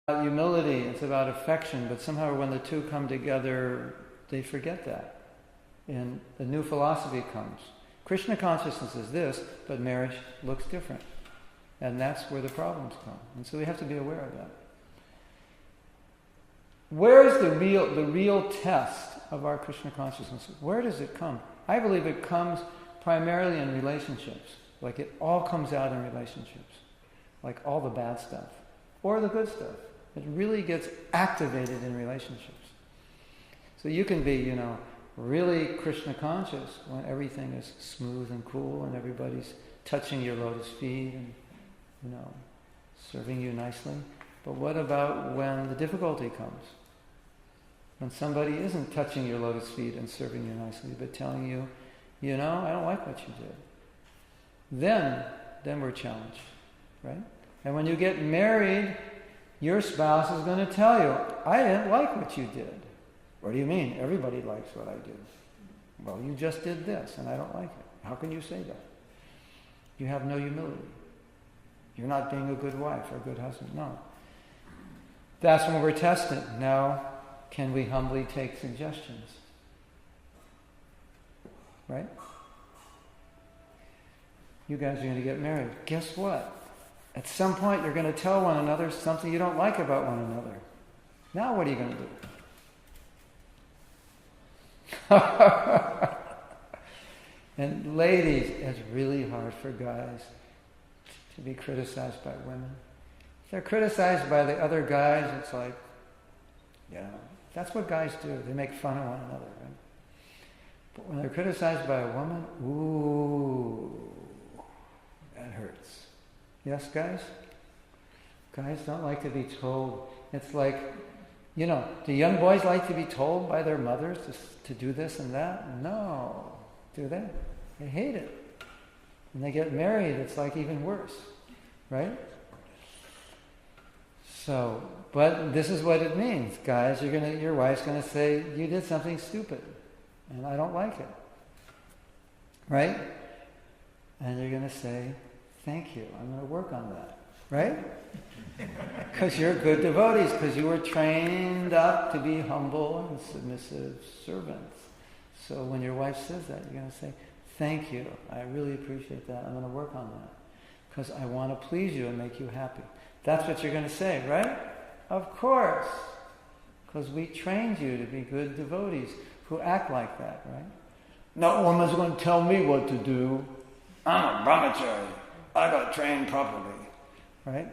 humility, it's about affection, but somehow when the two come together, they forget that. And the new philosophy comes. Krishna consciousness is this, but marriage looks different. And that's where the problems come. And so we have to be aware of that. Where is the real test of our Krishna consciousness? Where does it come? I believe it comes primarily in relationships. Like it all comes out in relationships. Like all the bad stuff. Or the good stuff. It really gets activated in relationships. So you can be, really Krishna conscious when everything is smooth and cool and everybody's touching your lotus feet and, serving you nicely. But what about when the difficulty comes? When somebody isn't touching your lotus feet and serving you nicely, but telling you, I don't like what you did. Then we're challenged, right? And when you get married, your spouse is going to tell you, I didn't like what you did. What do you mean? Everybody likes what I do. Well, you just did this, and I don't like it. How can you say that? You have no humility. You're not being a good wife or a good husband. No. That's when we're tested. Now, can we humbly take suggestions? Right? You guys are going to get married. Guess what? At some point, you're going to tell one another something you don't like about one another. Now what are you going to do? And ladies, it's really hard for guys to be criticized by women. If they're criticized by the other guys, it's like, that's what guys do. They make fun of one another, right? But when they're criticized by a woman, ooh, that hurts. Yes, guys? Guys don't like to be told. It's like, do young boys like to be told by their mothers to do this and that? No. Do they? They hate it. When they get married, it's like even worse. Right? So, but this is what it means. Guys, your wife's going to say, you did something stupid, and I don't like it. Right? And you're going to say, thank you, I'm going to work on that. Right? Because you're good devotees, because you were trained up to be humble and submissive servants. So when your wife says that, you're going to say, thank you, I really appreciate that, I'm going to work on that. Because I want to please you and make you happy. That's what you're going to say, right? Of course. Because we trained you to be good devotees who act like that, right? No woman's going to tell me what to do. I'm a brahmachari. I got trained properly. Right?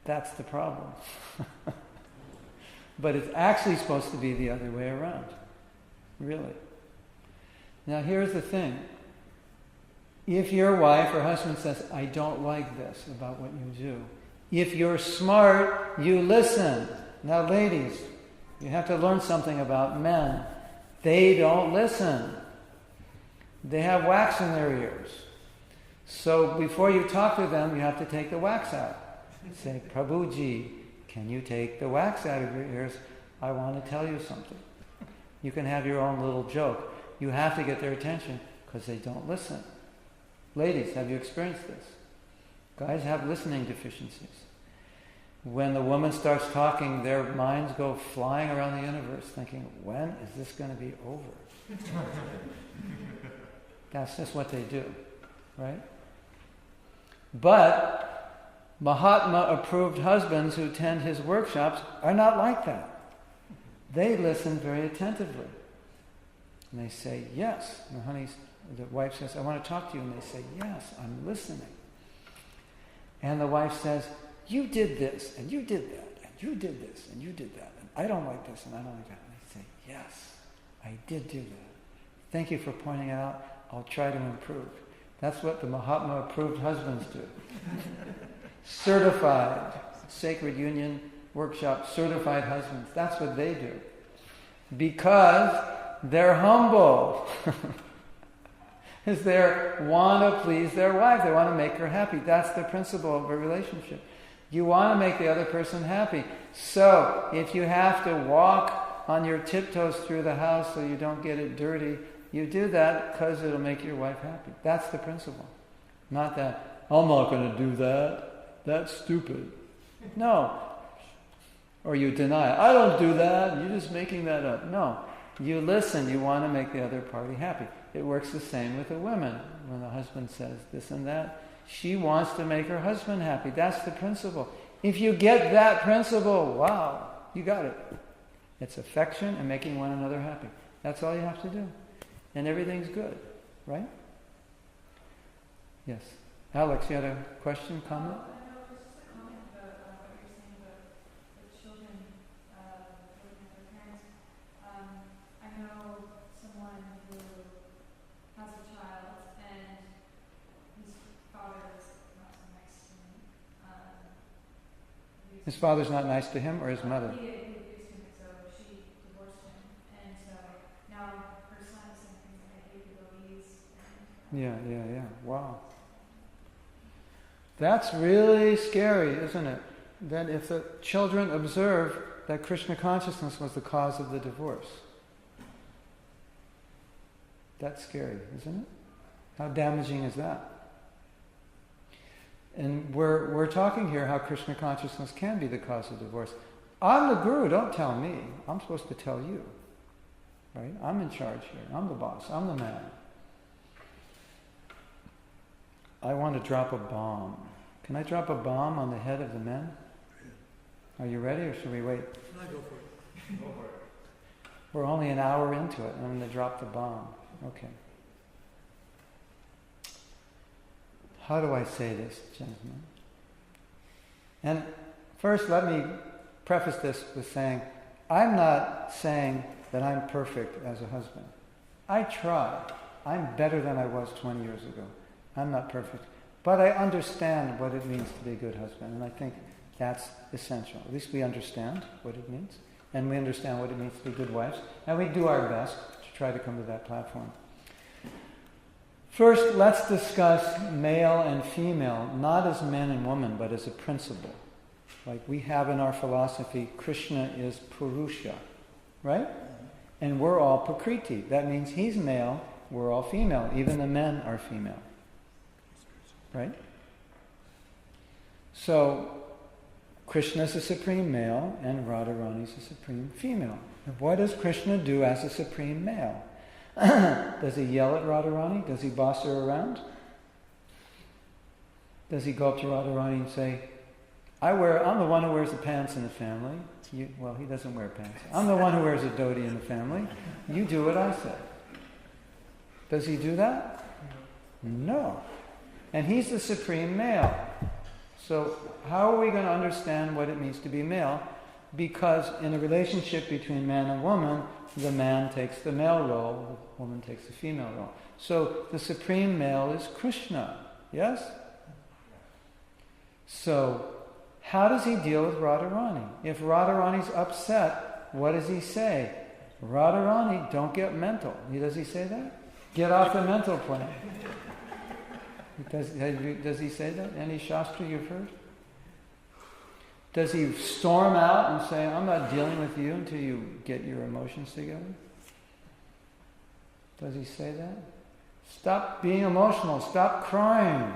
That's the problem. But it's actually supposed to be the other way around. Really. Now here's the thing. If your wife or husband says, I don't like this about what you do, if you're smart, you listen. Now ladies, you have to learn something about men. They don't listen. They have wax in their ears. So before you talk to them, you have to take the wax out. Say, Prabhuji, can you take the wax out of your ears? I want to tell you something. You can have your own little joke. You have to get their attention because they don't listen. Ladies, have you experienced this? Guys have listening deficiencies. When the woman starts talking, their minds go flying around the universe thinking, when is this going to be over? That's just what they do, right? But Mahatma-approved husbands who attend his workshops are not like that. They listen very attentively. And they say, yes. And the wife says, I want to talk to you. And they say, yes, I'm listening. And the wife says, you did this, and you did that, and you did this, and you did that, and I don't like this, and I don't like that. And they say, yes, I did do that. Thank you for pointing it out. I'll try to improve. That's what the Mahatma-approved husbands do. Certified, Sacred Union Workshop, certified husbands. That's what they do. Because they're humble. Because they want to please their wife. They want to make her happy. That's the principle of a relationship. You want to make the other person happy. So, if you have to walk on your tiptoes through the house so you don't get it dirty, you do that because it'll make your wife happy. That's the principle. Not that, I'm not going to do that. That's stupid. No. Or you deny it. I don't do that. You're just making that up. No. You listen. You want to make the other party happy. It works the same with the women. When the husband says this and that, she wants to make her husband happy. That's the principle. If you get that principle, wow, you got it. It's affection and making one another happy. That's all you have to do. And everything's good, right? Yes. Alex, you had a question, comment? His father's not nice to him or his mother? He abused him, so she divorced him. And so now her son is saying things like, I hate the Louise. Yeah. Wow. That's really scary, isn't it? That if the children observe that Krishna consciousness was the cause of the divorce. That's scary, isn't it? How damaging is that? And we're talking here how Krishna consciousness can be the cause of divorce. I'm the guru, don't tell me. I'm supposed to tell you. Right? I'm in charge here. I'm the boss. I'm the man. I want to drop a bomb. Can I drop a bomb on the head of the men? Are you ready or should we wait? No, go for it. Go for it. We're only an hour into it and I'm going to drop the bomb. Okay. How do I say this, gentlemen? And first, let me preface this with saying, I'm not saying that I'm perfect as a husband. I try. I'm better than I was 20 years ago. I'm not perfect. But I understand what it means to be a good husband, and I think that's essential. At least we understand what it means, and we understand what it means to be good wives, and we do our best to try to come to that platform. First, let's discuss male and female, not as man and woman, but as a principle. Like we have in our philosophy, Krishna is Purusha, right? And we're all Prakriti. That means he's male, we're all female. Even the men are female, right? So, Krishna is a supreme male and Radharani is a supreme female. And what does Krishna do as a supreme male? Does he yell at Radharani? Does he boss her around? Does he go up to Radharani and say, I'm the one who wears the pants in the family. Well, he doesn't wear pants. I'm the one who wears a dhoti in the family. You do what I say. Does he do that? No. And he's the supreme male. So how are we going to understand what it means to be male? Because in a relationship between man and woman, the man takes the male role, the woman takes the female role. So the supreme male is Krishna, yes? So how does he deal with Radharani? If Radharani's upset, what does he say? Radharani, don't get mental. Does he say that? Get off the mental plane. Does he say that? Any Shastra you've heard? Does he storm out and say, I'm not dealing with you until you get your emotions together? Does he say that? Stop being emotional. Stop crying.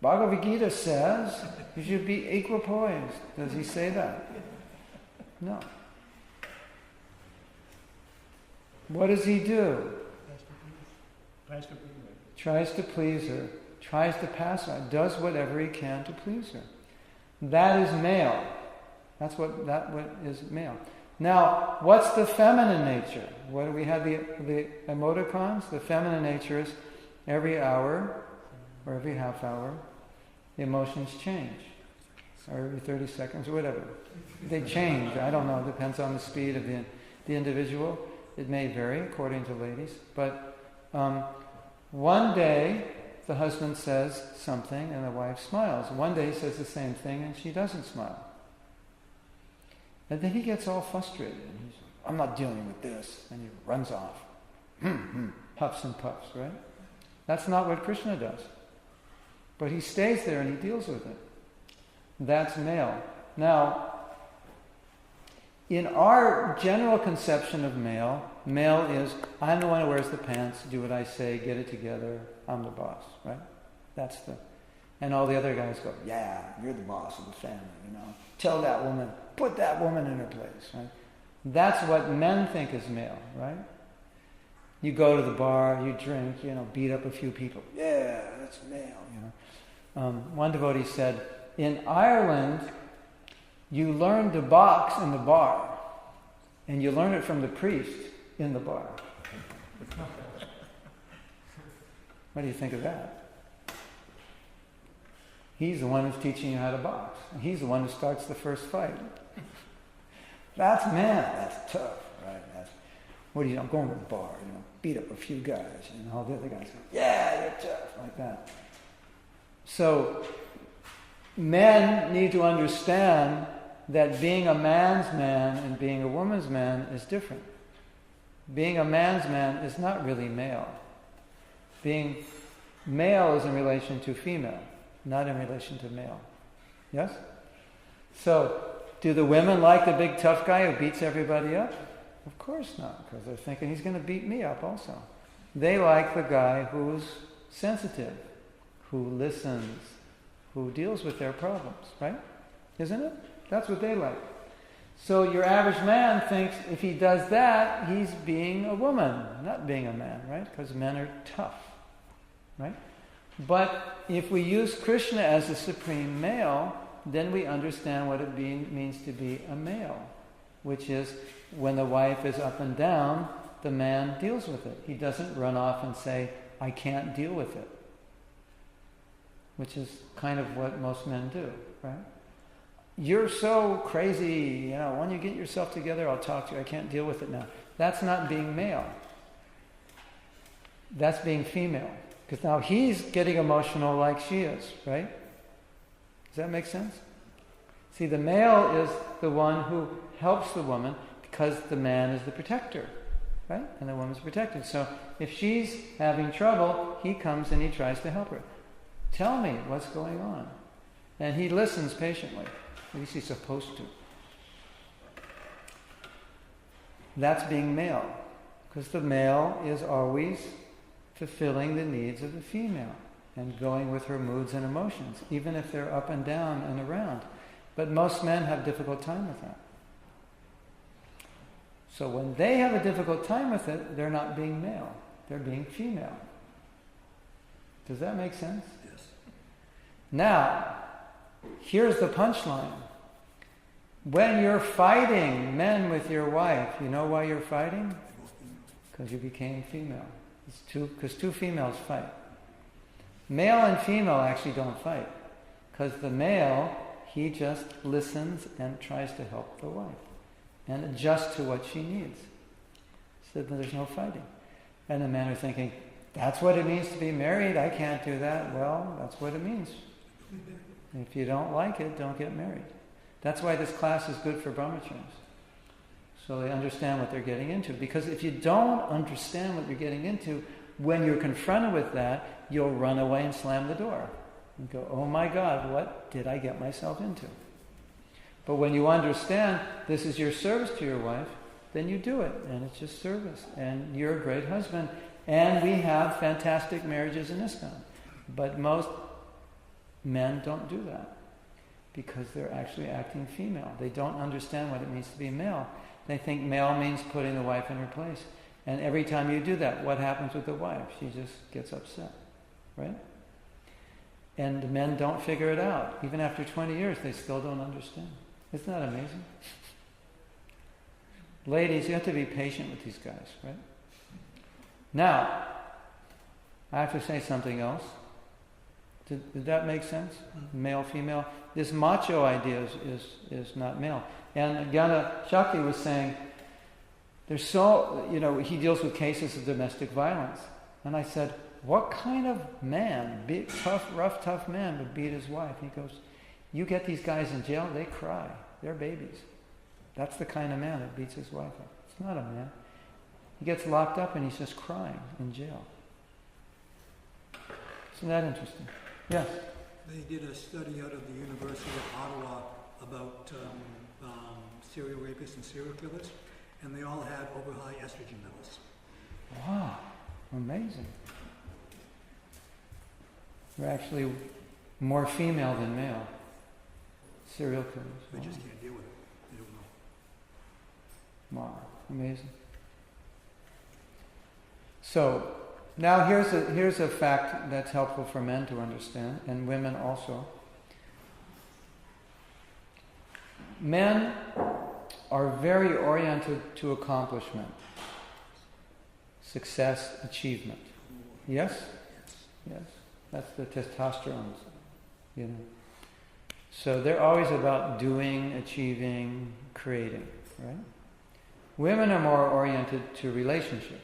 Bhagavad Gita says you should be equipoised. Does he say that? No. What does he do? Tries to please her. Tries to pass her. Does whatever he can to please her. That is male. That's what is male. Now, what's the feminine nature? What do we have the emoticons? The feminine nature is every hour or every half hour, the emotions change. Or every 30 seconds or whatever. They change. I don't know. It depends on the speed of the individual. It may vary according to ladies. But one day, the husband says something and the wife smiles. One day he says the same thing and she doesn't smile. And then he gets all frustrated. And he's like, I'm not dealing with this. And he runs off. Huffs and puffs, right? That's not what Krishna does. But he stays there and he deals with it. That's male. Now, in our general conception of male is, I'm the one who wears the pants, do what I say, get it together, I'm the boss, right? And all the other guys go, yeah, you're the boss of the family, Tell that woman, put that woman in her place, right? That's what men think is male, right? You go to the bar, you drink, beat up a few people. Yeah, that's male, One devotee said, in Ireland, you learn to box in the bar, and you learn it from the priest in the bar. What do you think of that? He's the one who's teaching you how to box. He's the one who starts the first fight. That's man. That's tough, right? What do you? I'm going to the bar. Beat up a few guys, and all the other guys go, "Yeah, you're tough," like that. So, men need to understand that being a man's man and being a woman's man is different. Being a man's man is not really male. Being male is in relation to female, not in relation to male. Yes? So, do the women like the big tough guy who beats everybody up? Of course not, because they're thinking he's going to beat me up also. They like the guy who's sensitive, who listens, who deals with their problems, right? Isn't it? That's what they like. So your average man thinks if he does that, he's being a woman, not being a man, right? Because men are tough, right? But if we use Krishna as the supreme male, then we understand what it means to be a male, which is when the wife is up and down, the man deals with it. He doesn't run off and say, I can't deal with it, which is kind of what most men do, right? You're so crazy, when you get yourself together, I'll talk to you. I can't deal with it now. That's not being male. That's being female. Because now he's getting emotional like she is, right? Does that make sense? See, the male is the one who helps the woman because the man is the protector, right? And the woman's protected. So if she's having trouble, he comes and he tries to help her. Tell me what's going on. And he listens patiently. At least he's supposed to. That's being male. Because the male is always fulfilling the needs of the female and going with her moods and emotions, even if they're up and down and around. But most men have a difficult time with that. So when they have a difficult time with it, they're not being male. They're being female. Does that make sense? Yes. Now, here's the punchline. When you're fighting, men with your wife, you know why you're fighting? Because you became female. Because two females fight. Male and female actually don't fight. Because the male, he just listens and tries to help the wife and adjust to what she needs. So there's no fighting. And the men are thinking, that's what it means to be married. I can't do that. Well, that's what it means. If you don't like it, don't get married. That's why this class is good for brahmacharis. So they understand what they're getting into. Because if you don't understand what you're getting into, when you're confronted with that, you'll run away and slam the door. And go, oh my God, what did I get myself into? But when you understand this is your service to your wife, then you do it. And it's just service. And you're a great husband. And we have fantastic marriages in ISKCON. But most men don't do that. Because they're actually acting female. They don't understand what it means to be male. They think male means putting the wife in her place. And every time you do that, what happens with the wife? She just gets upset. Right? And the men don't figure it out. Even after 20 years, they still don't understand. Isn't that amazing? Ladies, you have to be patient with these guys, right? Now, I have to say something else. Did that make sense? Male, female. This macho idea is not male. And Gyana Shakti was saying, there's he deals with cases of domestic violence. And I said, what kind of man, big, rough, tough man would beat his wife? He goes, you get these guys in jail, they cry. They're babies. That's the kind of man that beats his wife up. It's not a man. He gets locked up and he's just crying in jail. Isn't that interesting? Yes? They did a study out of the University of Ottawa about serial rapists and serial killers, and they all had over high estrogen levels. Wow, amazing. They're actually more female than male. Serial killers. They just can't deal with it. I don't know. Wow, amazing. So, now here's a fact that's helpful for men to understand, and women also. Men are very oriented to accomplishment, success, achievement. Yes? Yes. That's the testosterone, you know. So they're always about doing, achieving, creating, right? Women are more oriented to relationship,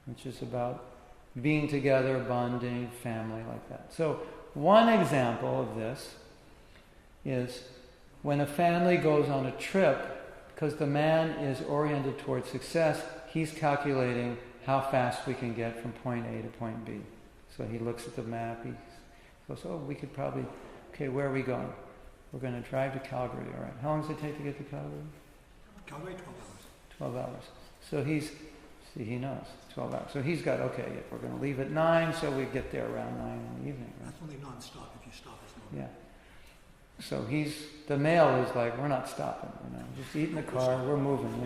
which is about being together, bonding, family, like that. So one example of this is when a family goes on a trip, because the man is oriented towards success, he's calculating how fast we can get from point A to point B. So he looks at the map, he goes, oh, we could probably, okay, where are we going? We're going to drive to Calgary, all right. How long does it take to get to Calgary? Calgary, 12 hours. 12 hours. So he knows, 12 hours. So he's got, okay, we're going to leave at 9, so we get there around 9 in the evening, right? That's only non-stop. If you stop, it's not. Yeah. So the male is like, we're not stopping, just eat in the car, we're moving,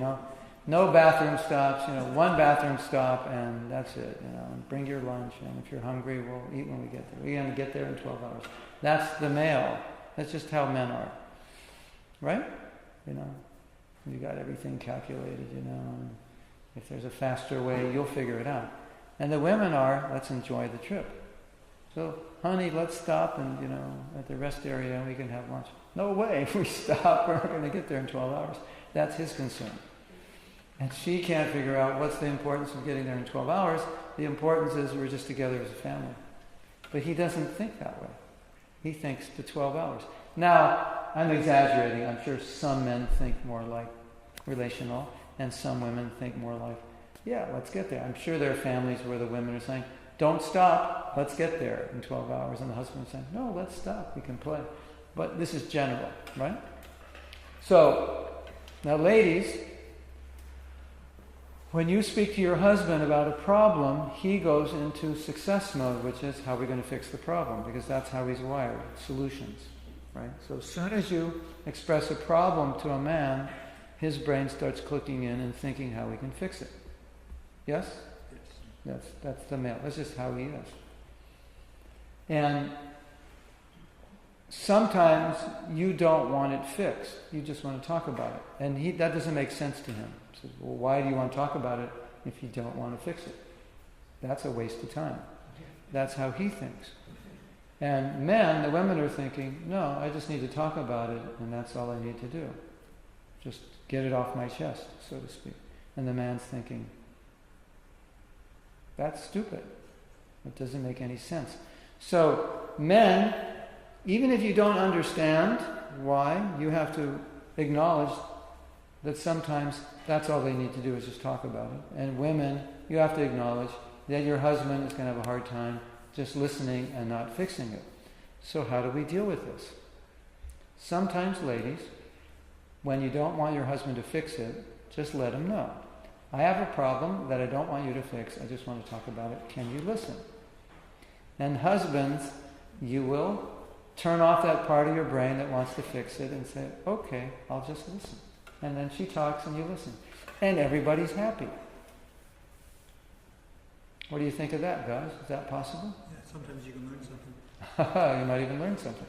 No bathroom stops, one bathroom stop and that's it, and bring your lunch, and if you're hungry, we'll eat when we get there. We're going to get there in 12 hours. That's the male. That's just how men are. Right? You got everything calculated, and if there's a faster way, you'll figure it out. And the women are, let's enjoy the trip. So, honey, let's stop and, at the rest area and we can have lunch. No way, if we stop, we're going to get there in 12 hours. That's his concern. And she can't figure out what's the importance of getting there in 12 hours. The importance is we're just together as a family. But he doesn't think that way. He thinks the 12 hours. Now, I'm exaggerating. I'm sure some men think more like relational and some women think more like, yeah, let's get there. I'm sure there are families where the women are saying, don't stop, let's get there in 12 hours. And the husband is saying, no, let's stop, we can play. But this is general, right? So, now ladies, when you speak to your husband about a problem, he goes into success mode, which is how we're going to fix the problem, because that's how he's wired, solutions, right? So as soon as you express a problem to a man, his brain starts clicking in and thinking how we can fix it. Yes? That's the male. That's just how he is. And sometimes you don't want it fixed. You just want to talk about it. And that doesn't make sense to him. He says, well, why do you want to talk about it if you don't want to fix it? That's a waste of time. That's how he thinks. And men, the women are thinking, no, I just need to talk about it and that's all I need to do. Just get it off my chest, so to speak. And the man's thinking, that's stupid. It doesn't make any sense. So, men, even if you don't understand why, you have to acknowledge that sometimes that's all they need to do is just talk about it. And women, you have to acknowledge that your husband is going to have a hard time just listening and not fixing it. So how do we deal with this? Sometimes, ladies, when you don't want your husband to fix it, just let him know. I have a problem that I don't want you to fix. I just want to talk about it. Can you listen? And husbands, you will turn off that part of your brain that wants to fix it and say, okay, I'll just listen. And then she talks and you listen. And everybody's happy. What do you think of that, guys? Is that possible? Yeah, sometimes you can learn something. You might even learn something.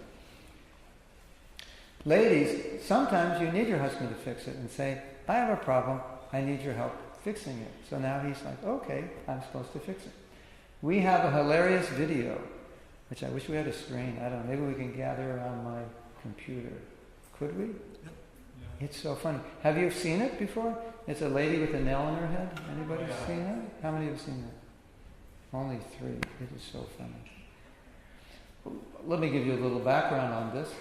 Ladies, sometimes you need your husband to fix it and say, I have a problem. I need your help fixing it. So now he's like, okay, I'm supposed to fix it. We have a hilarious video, which I wish we had a screen. I don't know, maybe we can gather around my computer. Could we? Yep. Yeah. It's so funny. Have you seen it before? It's a lady with a nail in her head. Anybody seen that? How many have seen that? Only 3. It is so funny. Let me give you a little background on this.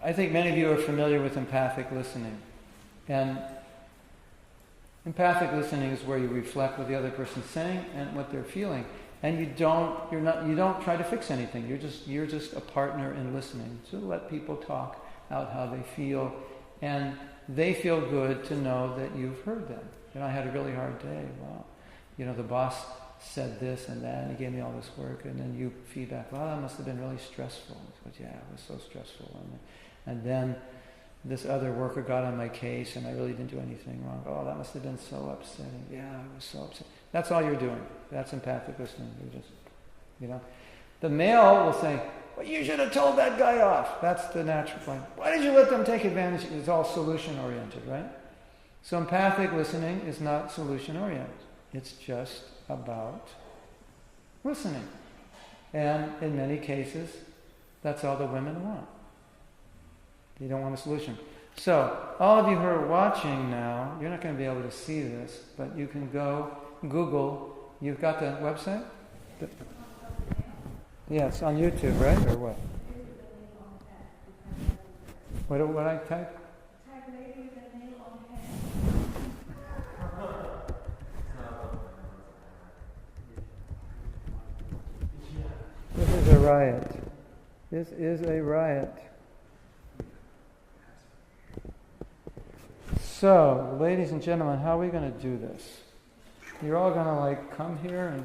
I think many of you are familiar with empathic listening. And empathic listening is where you reflect what the other person's saying and what they're feeling, and you don't try to fix anything. You're just a partner in listening. So let people talk out how they feel, and they feel good to know that you've heard them. I had a really hard day. Wow, the boss said this and that, and he gave me all this work, and then you feedback. Well, that must have been really stressful. I said, yeah, it was so stressful. And then this other worker got on my case and I really didn't do anything wrong. Oh, that must have been so upsetting. Yeah, I was so upset. That's all you're doing. That's empathic listening. You're just, The male will say, well, you should have told that guy off. That's the natural point. Why did you let them take advantage? It's all solution-oriented, right? So empathic listening is not solution-oriented. It's just about listening. And in many cases, that's all the women want. They don't want a solution. So, all of you who are watching now, you're not going to be able to see this, but you can go Google. You've got the website? Yeah, it's on YouTube, right? Or what? What do I type? Type lady with a nail on head. This is a riot. This is a riot. So, ladies and gentlemen, how are we going to do this? You're all going to come here and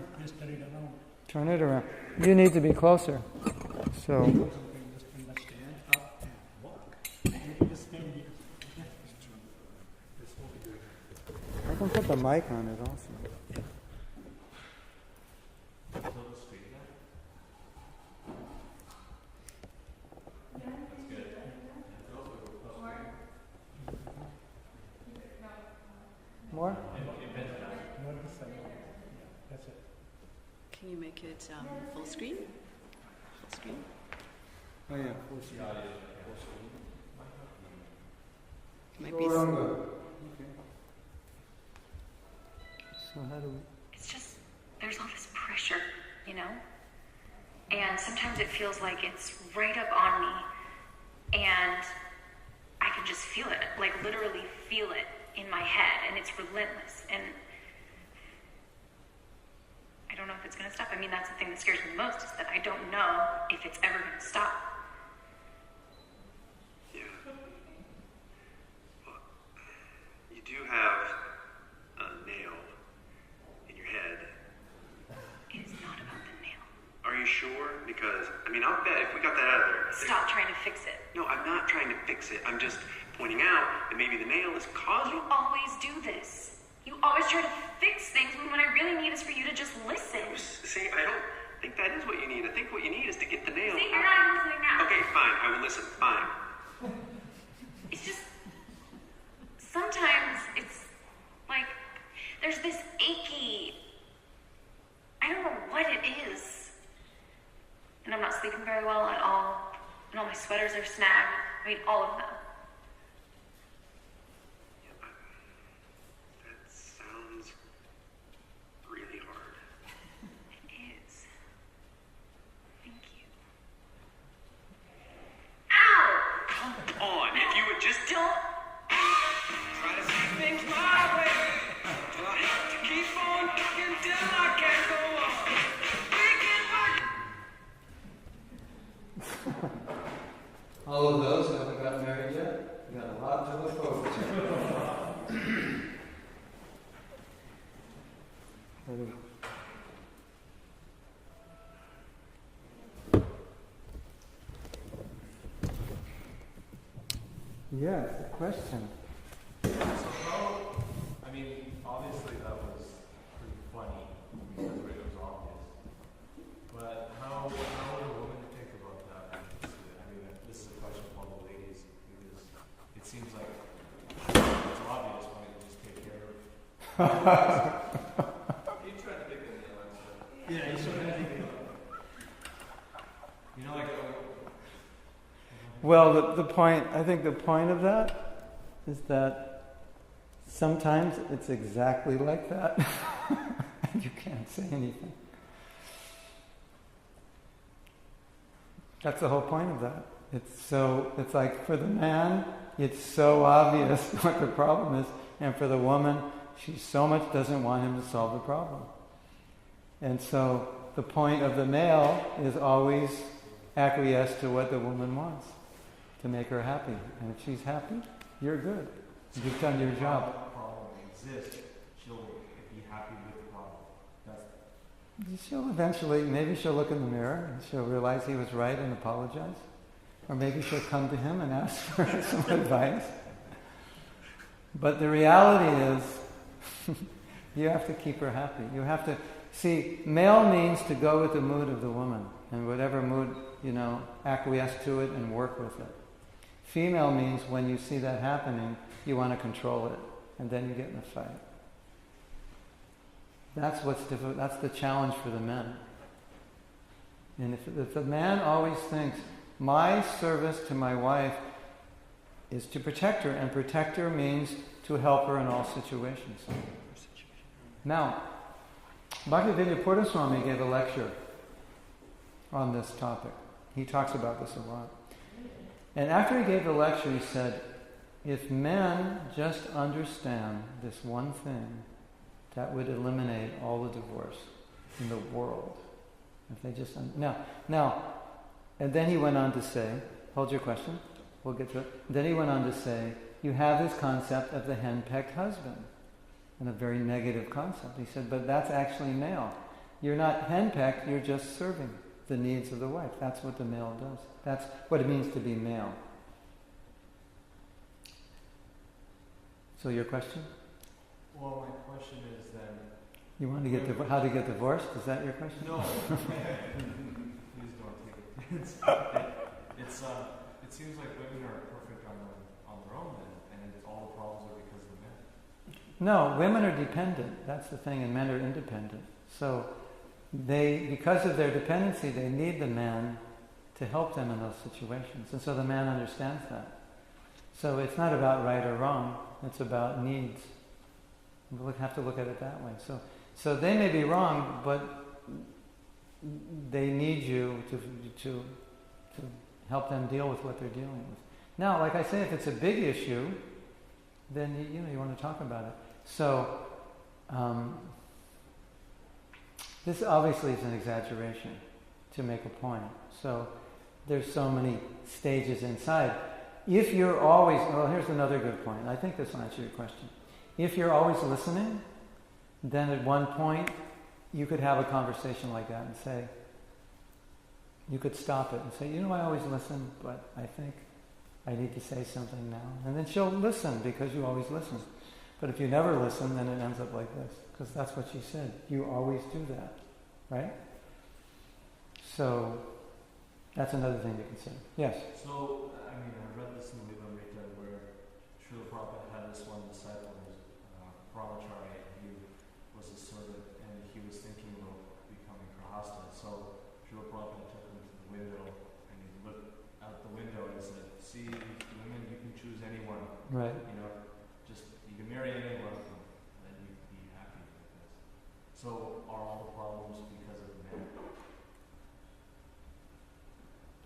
turn it around. You need to be closer. So, I can put the mic on it also. More? Can you make it full screen? Full screen? Oh yeah, full screen. Might be. Okay. So how do we? It's just, there's all this pressure, And sometimes it feels like it's right up on me. And I can just feel it, literally feel it in my head. And it's relentless. And I don't know if it's going to stop. That's the thing that scares me most, is that I don't know if it's ever going to stop. Yeah. Well, you do have a nail in your head. It is not about the nail. Are you sure? Because, I'll bet if we got that out of there... Stop trying to fix it. No, I'm not trying to fix it. I'm just pointing out that maybe the nail is causing... You always do this. You always try to fix things when what I really need is for you to just listen. See, I don't think that is what you need. I think what you need is to get the nail See, you're out. not even listening now. Okay, fine. I will listen. Fine. It's just, sometimes it's like, there's this achy, I don't know what it is. And I'm not sleeping very well at all. And all my sweaters are snagged. All of them. That sounds really hard. It is. Thank you. Ow! Come on. If you would just... Don't. Try to see things my way. Do I have to keep on talking till I can't go on? All of those who haven't got married yet, you got a lot to look forward to. Yes, a question. So how, obviously that was pretty funny because it was obvious. But how would a woman think about that? This is a question for all the ladies because it seems like it's obvious when you just take care of it. You tried to pick the nail on stuff. Yeah, he's so happy. Well, I think the point of that is that sometimes it's exactly like that. And you can't say anything. That's the whole point of that. It's like for the man, it's so obvious what the problem is, and for the woman, she so much doesn't want him to solve the problem. And so the point of the male is always acquiesce to what the woman wants, to make her happy. And if she's happy, you're good. You've done your job. If the problem exists, she'll be happy with the problem. She'll eventually, maybe she'll look in the mirror and she'll realize he was right and apologize. Or maybe she'll come to him and ask for some advice. But the reality is, you have to keep her happy. You have to, see, male means to go with the mood of the woman, and whatever mood, acquiesce to it and work with it. Female means when you see that happening, you want to control it, and then you get in a fight. That's what's difficult. That's the challenge for the men. And if the man always thinks, my service to my wife is to protect her, and protect her means to help her in all situations. Now, Bhaktivedanta Purna Swami gave a lecture on this topic. He talks about this a lot. And after he gave the lecture, he said, if men just understand this one thing, that would eliminate all the divorce in the world. If they just now, and then he went on to say, hold your question, we'll get to it. Then he went on to say, you have this concept of the henpecked husband, and a very negative concept. He said, but that's actually male. You're not henpecked, you're just serving the needs of the wife. That's what the male does. That's what it means to be male. So your question? Well, my question is then... You want to get how to get divorced? Is that your question? No. Please don't take it. It seems like women are perfect on their own then, and all the problems are because of men. No, women are dependent. That's the thing, and men are independent. So because of their dependency, they need the man to help them in those situations. And so the man understands that. So it's not about right or wrong, it's about needs. We'll have to look at it that way. So they may be wrong, but they need you to help them deal with what they're dealing with. Now, like I say, if it's a big issue, then you want to talk about it. So this obviously is an exaggeration to make a point. So there's so many stages inside. If you're always, here's another good point. I think this will answer your question. If you're always listening, then at one point you could have a conversation like that and say, you could stop it and say, I always listen, but I think I need to say something now. And then she'll listen because you always listen. But if you never listen, then it ends up like this, because that's what she said. You always do that, right? So that's another thing to consider. Yes? So, I read this in the Lilamrita where Srila Prabhupada had this one disciple, Brahmachari, and he was a servant, and he was thinking about becoming Grahasta. So Srila Prabhupada took him to the window, and he looked out the window and said, see, women, you can choose anyone. Right. You can marry anyone, and then you can be happy with this. So are all the problems because of men?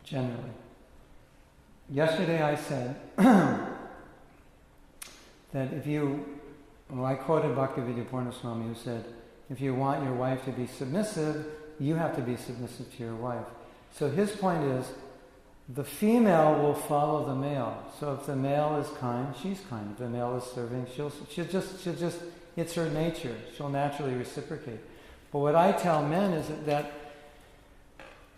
Generally. Yesterday I said that I quoted Bhaktivedanta Purna Swami, who said, if you want your wife to be submissive, you have to be submissive to your wife. So his point is, the female will follow the male. So if the male is kind, she's kind. If the male is serving, she'll just, it's her nature. She'll naturally reciprocate. But what I tell men is that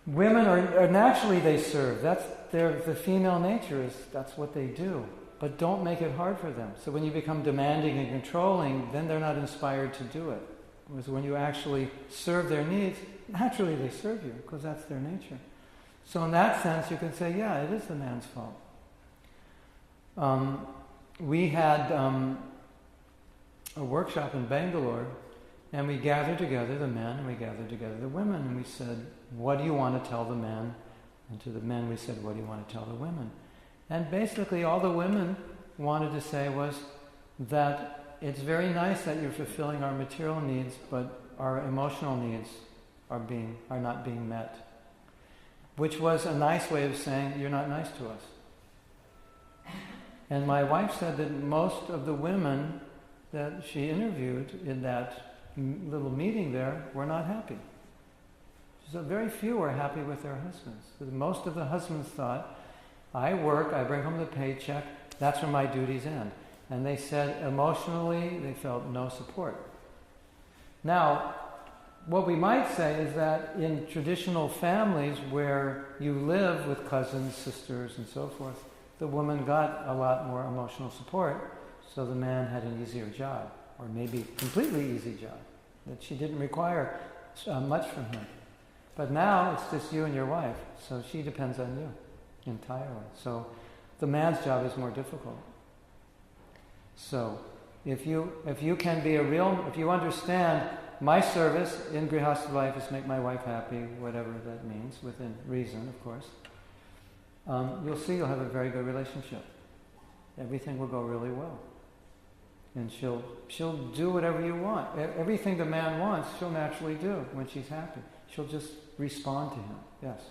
women are naturally they serve. That's the female nature that's what they do. But don't make it hard for them. So when you become demanding and controlling, then they're not inspired to do it. Whereas when you actually serve their needs, naturally they serve you, because that's their nature. So in that sense, you can say, yeah, it is the man's fault. We had a workshop in Bangalore, and we gathered together the men, and we gathered together the women, and we said, what do you want to tell the men? And to the men we said, what do you want to tell the women? And basically all the women wanted to say was that it's very nice that you're fulfilling our material needs, but our emotional needs are not being met. Which was a nice way of saying, you're not nice to us. And my wife said that most of the women that she interviewed in that little meeting there were not happy. So very few were happy with their husbands. Most of the husbands thought, I work, I bring home the paycheck, that's where my duties end. And they said emotionally they felt no support. Now, what we might say is that in traditional families where you live with cousins, sisters, and so forth, the woman got a lot more emotional support, so the man had an easier job, or maybe completely easy job, that she didn't require much from him. But now it's just you and your wife, so she depends on you entirely. So the man's job is more difficult. So if you understand my service in Grihastha life is make my wife happy, whatever that means, within reason, of course, you'll see you'll have a very good relationship. Everything will go really well. And she'll do whatever you want. Everything the man wants, she'll naturally do when she's happy. She'll just respond to him. Yes?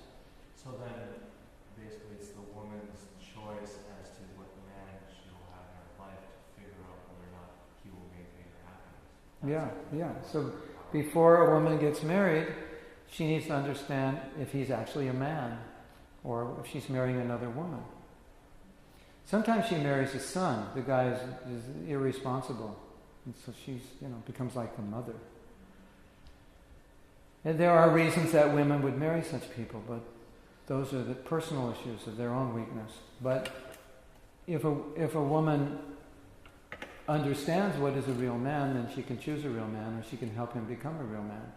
So then, basically, it's the woman's choice as to what man she'll have in her life to figure out whether or not he will maintain her happiness. Yeah. So before a woman gets married, she needs to understand if he's actually a man or if she's marrying another woman. Sometimes she marries a son. The guy is irresponsible. And so she's, becomes like a mother. And there are reasons that women would marry such people, but those are the personal issues of their own weakness. But if a woman understands what is a real man, then she can choose a real man, or she can help him become a real man.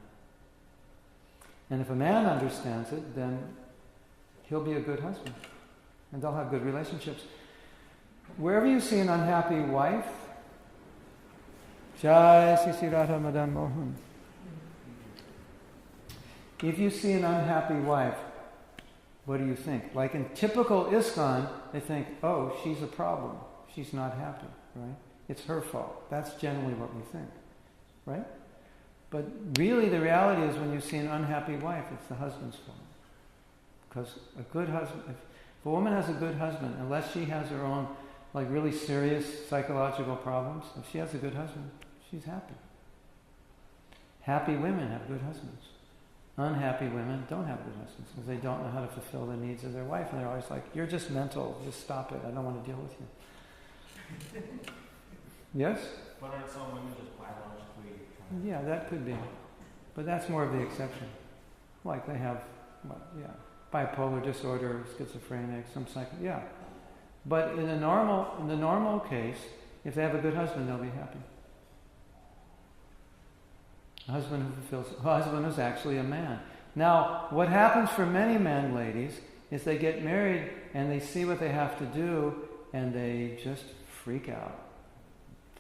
And if a man understands it, then he'll be a good husband. And they'll have good relationships. Wherever you see an unhappy wife, Jai Sri Radha Madan Mohan. If you see an unhappy wife, what do you think? Like in typical ISKCON, they think, oh, she's a problem. She's not happy, right? It's her fault. That's generally what we think, right? But really the reality is when you see an unhappy wife, it's the husband's fault. Because a good husband, if a woman has a good husband, unless she has her own really serious psychological problems, if she has a good husband, she's happy. Happy women have good husbands. Unhappy women don't have good husbands because they don't know how to fulfill the needs of their wife, and they're always like, you're just mental, just stop it, I don't want to deal with you. Yes? But aren't some women just biologically... Yeah, that could be. But that's more of the exception. Like they have, bipolar disorder, schizophrenic, some yeah. But in the normal case, if they have a good husband, they'll be happy. A husband who's actually a man. Now, what happens for many men, ladies, is they get married and they see what they have to do and they just freak out.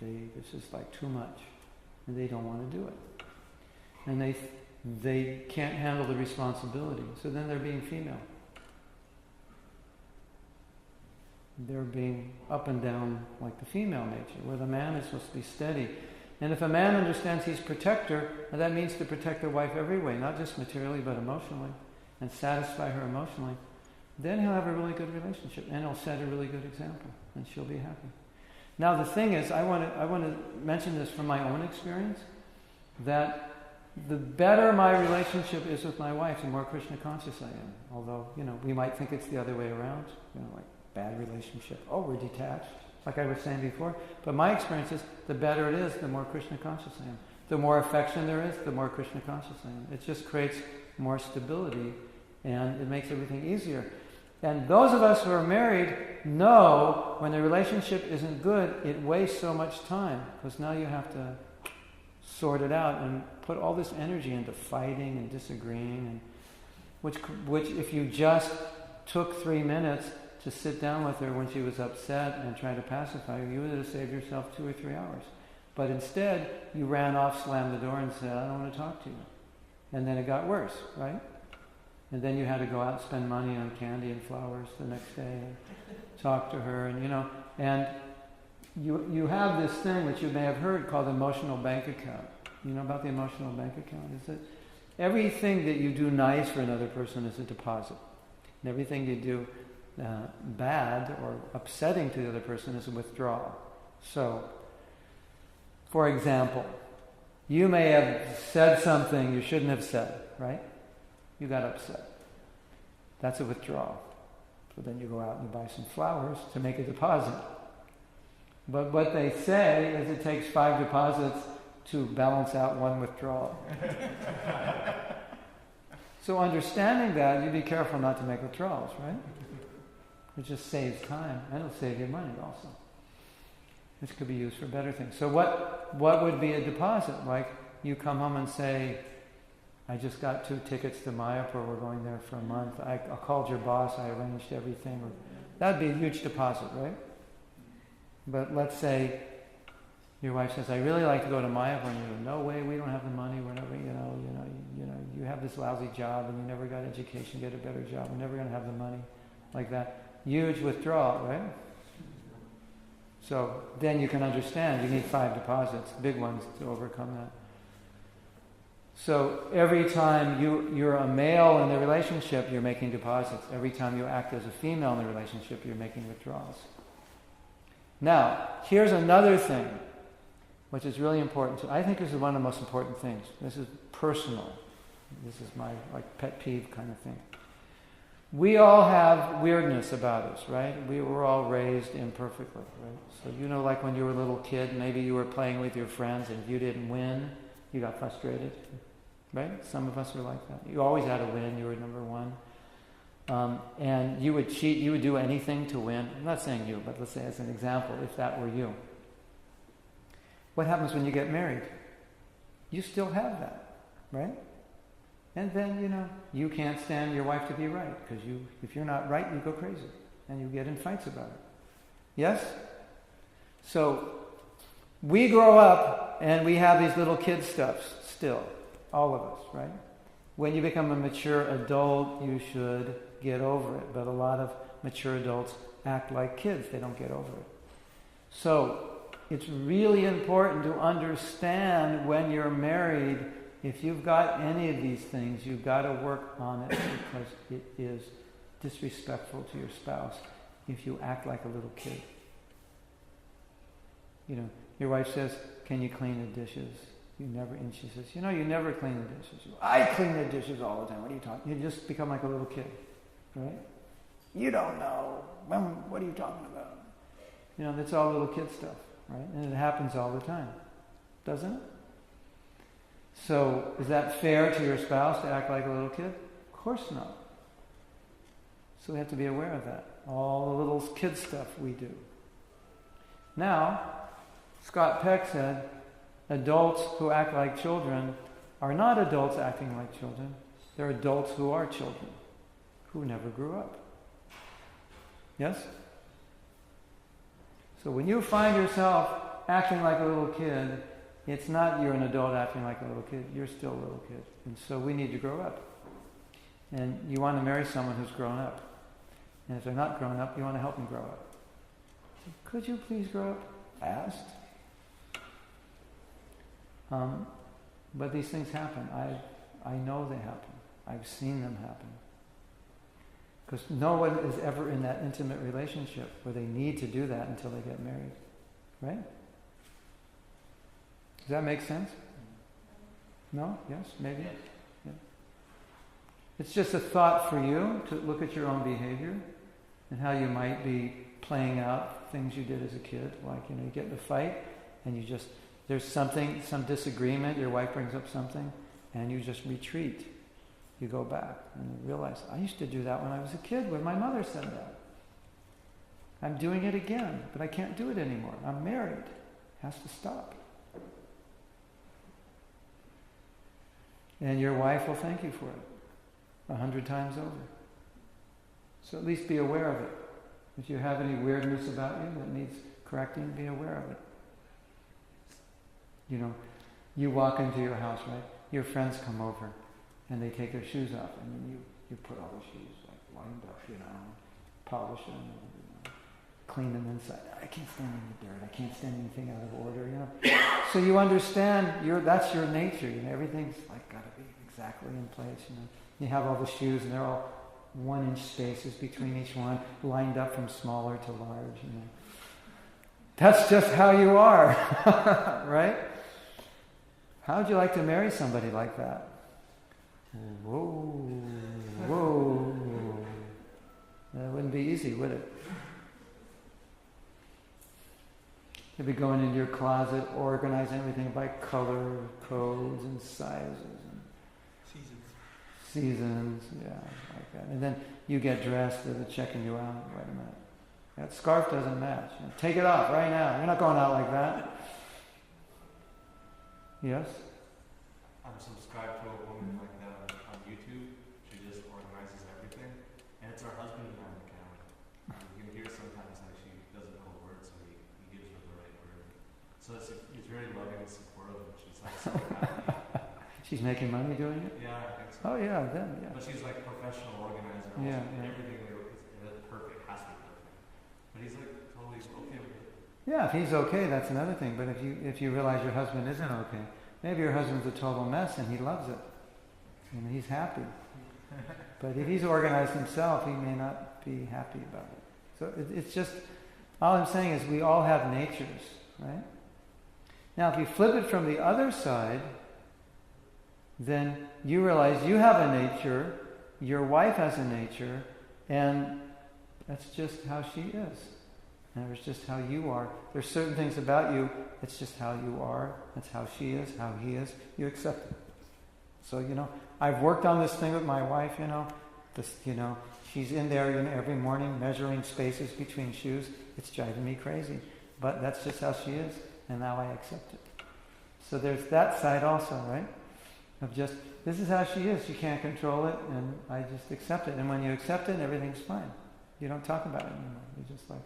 This is too much. And they don't want to do it. And they can't handle the responsibility. So then they're being female. They're being up and down like the female nature, where the man is supposed to be steady. And if a man understands he's protector, that means to protect their wife every way, not just materially but emotionally, and satisfy her emotionally, then he'll have a really good relationship, and he'll set a really good example, and she'll be happy. Now the thing is, I want to mention this from my own experience, that the better my relationship is with my wife, the more Krishna conscious I am. Although, we might think it's the other way around, bad relationship. Oh, we're detached, like I was saying before. But my experience is, the better it is, the more Krishna conscious I am. The more affection there is, the more Krishna conscious I am. It just creates more stability, and it makes everything easier. And those of us who are married know when the relationship isn't good, it wastes so much time, because now you have to sort it out and put all this energy into fighting and disagreeing, and which if you just took 3 minutes to sit down with her when she was upset and try to pacify her, you would have saved yourself 2 or 3 hours. But instead, you ran off, slammed the door, and said, I don't want to talk to you. And then it got worse, right? And then you had to go out and spend money on candy and flowers the next day and talk to her, and you have this thing that you may have heard called emotional bank account. You know about the emotional bank account? Is that everything that you do nice for another person is a deposit. And everything you do bad or upsetting to the other person is a withdrawal. So, for example, you may have said something you shouldn't have said, right? You got upset. That's a withdrawal. So then you go out and you buy some flowers to make a deposit. But what they say is it takes 5 deposits to balance out one withdrawal. So understanding that, you be careful not to make withdrawals, right? It just saves time, and it'll save you money also. This could be used for better things. So what would be a deposit? Like you come home and say, I just got 2 tickets to Mayapur, we're going there for a month. I called your boss, I arranged everything. That'd be a huge deposit, right? But let's say your wife says, I really like to go to Mayapur, and you go, no way, we don't have the money, we're never, you have this lousy job and you never got education, get a better job, we're never going to have the money, like that. Huge withdrawal, right? So then you can understand, you need 5 deposits, big ones, to overcome that. So every time you're a male in the relationship, you're making deposits. Every time you act as a female in the relationship, you're making withdrawals. Now, here's another thing, which is really important. I think this is one of the most important things. This is personal. This is my pet peeve kind of thing. We all have weirdness about us, right? We were all raised imperfectly, right? So like when you were a little kid, maybe you were playing with your friends, and if you didn't win, you got frustrated, right? Some of us were like that. You always had to win. You were number one. And you would cheat. You would do anything to win. I'm not saying you, but let's say as an example, if that were you. What happens when you get married? You still have that, right? And then, you can't stand your wife to be right, because if you're not right, you go crazy, and you get in fights about it. Yes? So, we grow up, and we have these little kid stuffs still, all of us, right? When you become a mature adult, you should get over it, but a lot of mature adults act like kids. They don't get over it. So, it's really important to understand when you're married, if you've got any of these things, you've got to work on it, because it is disrespectful to your spouse if you act like a little kid. Your wife says, can you clean the dishes? And she says, you never clean the dishes. I clean the dishes all the time. What are you talking? You just become like a little kid, right? You don't know. What are you talking about? That's all little kid stuff, right? And it happens all the time, doesn't it? So, is that fair to your spouse to act like a little kid? Of course not. So we have to be aware of that. All the little kid stuff we do. Now, Scott Peck said, adults who act like children are not adults acting like children. They're adults who are children, who never grew up. Yes? So when you find yourself acting like a little kid, it's not you're an adult acting like a little kid. You're still a little kid. And so we need to grow up. And you want to marry someone who's grown up. And if they're not grown up, you want to help them grow up. So, could you please grow up fast? But these things happen. I know they happen. I've seen them happen. Because no one is ever in that intimate relationship where they need to do that until they get married. Right? Does that make sense? No? Yes? Maybe? Yeah. It's just a thought for you to look at your own behavior and how you might be playing out things you did as a kid. Like, you get in a fight and there's something, some disagreement, your wife brings up something, and you just retreat. You go back and you realize, I used to do that when I was a kid, when my mother said that. I'm doing it again, but I can't do it anymore. I'm married. It has to stop. And your wife will thank you for it 100 times over. So at least be aware of it. If you have any weirdness about you that needs correcting, be aware of it. You walk into your house, right? Your friends come over and they take their shoes off, and then you put all the shoes lined up, polish them, clean them inside. I can't stand any dirt. I can't stand anything out of order, So you understand that's your nature. Everything's got to be exactly in place. You have all the shoes, and they're all 1-inch spaces between each one, lined up from smaller to large. That's just how you are, right? How would you like to marry somebody like that? Whoa. That wouldn't be easy, would it? You'll be going into your closet, organizing everything by color, codes, and sizes, and seasons, yeah, like that. And then you get dressed, they're checking you out. Wait a minute, that scarf doesn't match. Take it off right now. You're not going out like that. Yes? I'm subscribed to a woman like that on YouTube. She just organizes everything. And it's her husband behind the camera. You can hear sometimes like she doesn't know a word, so he gives her the right word. So it's very loving and supportive. She's like so happy. She's making money doing it? Yeah, I think so. Oh yeah, then, yeah. But she's like a professional organizer. Also. Yeah, And yeah. everything is perfect, has to be perfect. But he's like totally okay with it. Yeah, if he's okay, that's another thing. But if you realize your husband isn't okay, maybe your husband's a total mess and he loves it. And he's happy. But if he's organized himself, he may not be happy about it. So it's just, all I'm saying is we all have natures, right? Now if you flip it from the other side, then you realize you have a nature, your wife has a nature, and that's just how she is. And it's just how you are. There's certain things about you, it's just how you are. That's how she is, how he is. You accept it. So, I've worked on this thing with my wife, she's in there every morning measuring spaces between shoes. It's driving me crazy. But that's just how she is, and now I accept it. So there's that side also, right? Of just, this is how she is. You can't control it, and I just accept it. And when you accept it, everything's fine. You don't talk about it anymore. You just like,